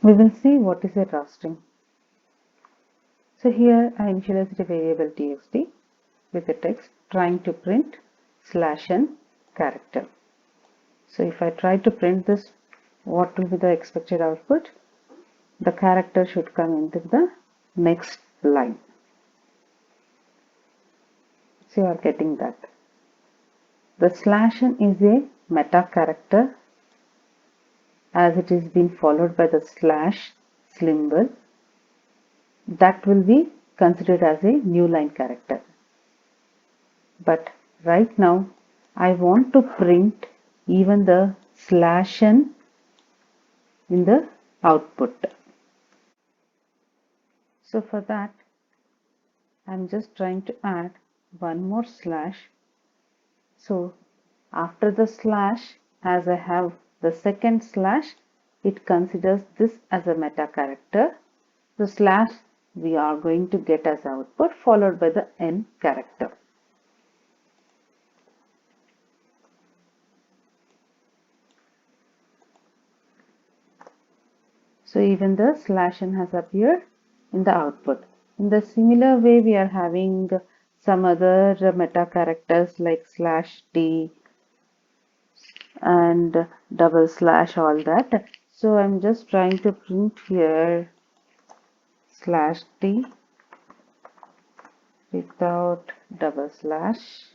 We will see what is a raw string. So here I initialized a variable txt with a text trying to print /n character. So if I try to print this, what will be the expected output? The character should come into the next line. So you are getting that. The /n is a meta character as it is being followed by the slash symbol. That will be considered as a new line character. But right now I want to print even the /n in the output. So for that I'm just trying to add one more slash. So after the slash, as I have the second slash, it considers this as a meta character. The slash we are going to get as output followed by the n character. So even the /n has appeared in the output. In the similar way, we are having some other meta characters like /t and double slash, all that. So I'm just trying to print here /t without double slash.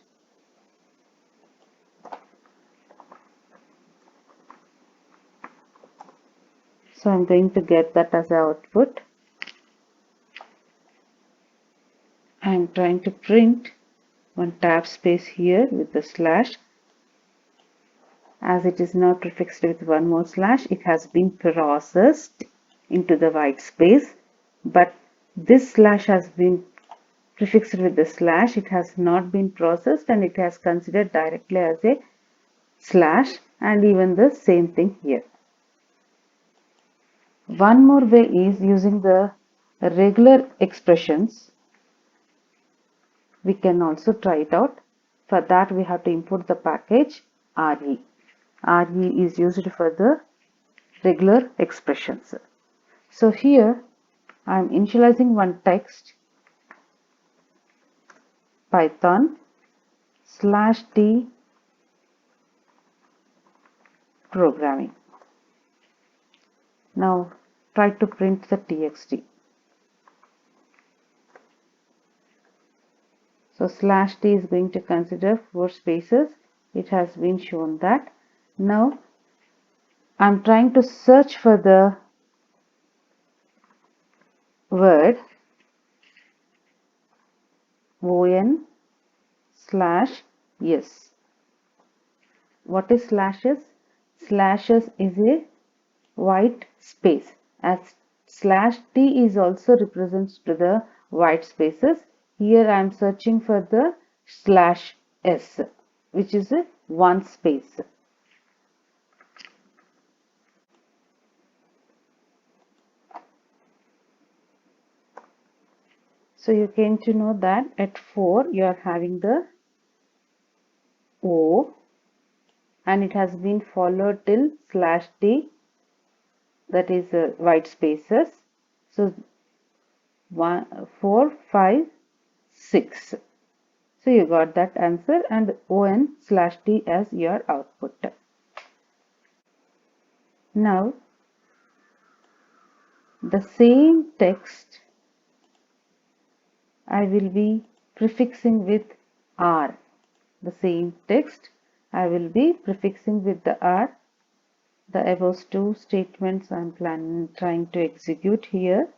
So I'm going to get that as output. I'm trying to print one tab space here with the slash. As it is now prefixed with one more slash, it has been processed into the white space, but this slash has been prefixed with the slash. It has not been processed and it has considered directly as a slash, and even the same thing here. One more way is using the regular expressions. We can also try it out. For that we have to import the package RE. RE is used for the regular expressions. So here I am initializing one text Python /t programming. Now try to print the txt. So /t is going to consider 4 spaces. It has been shown that. Now I'm trying to search for the word on/s. What is slashes? Slashes is a white space, as /t is also represents to the white spaces. Here I am searching for the /s, which is a one space. So you came to know that at 4 you are having the O and it has been followed till /t, that is white spaces. So 1, 4, 5, 6. So you got that answer and on/t as your output. Now the same text I will be prefixing with R. The same text I will be prefixing with the R. The above two statements I am trying to execute here.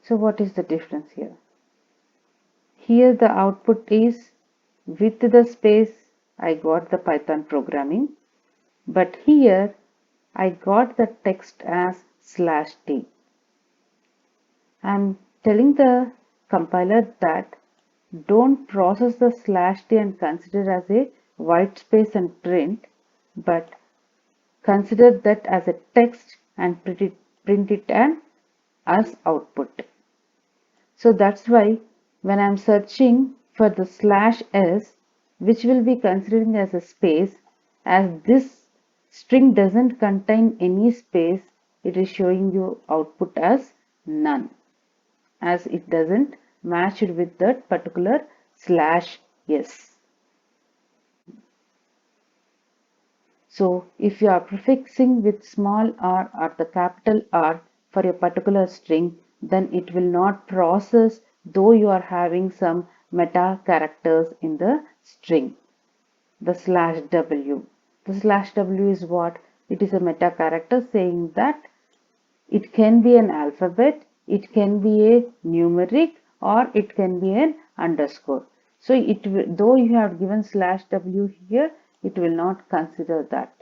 So what is the difference here? Here the output is with the space I got the Python programming, but here I got the text as /t. I am telling the compiler that don't process the /t and consider as a white space and print, but consider that as a text and print it as output. So that's why When I'm searching for the /s, which will be considering as a space, as this string doesn't contain any space, it is showing you output as none, as it doesn't match it with that particular /s. So if you are prefixing with small r or the capital R for a particular string, then it will not process though you are having some meta characters in the string. The /w. The /w is what? It is a meta character saying that it can be an alphabet, it can be a numeric, or it can be an underscore. So though you have given /w here, it will not consider that.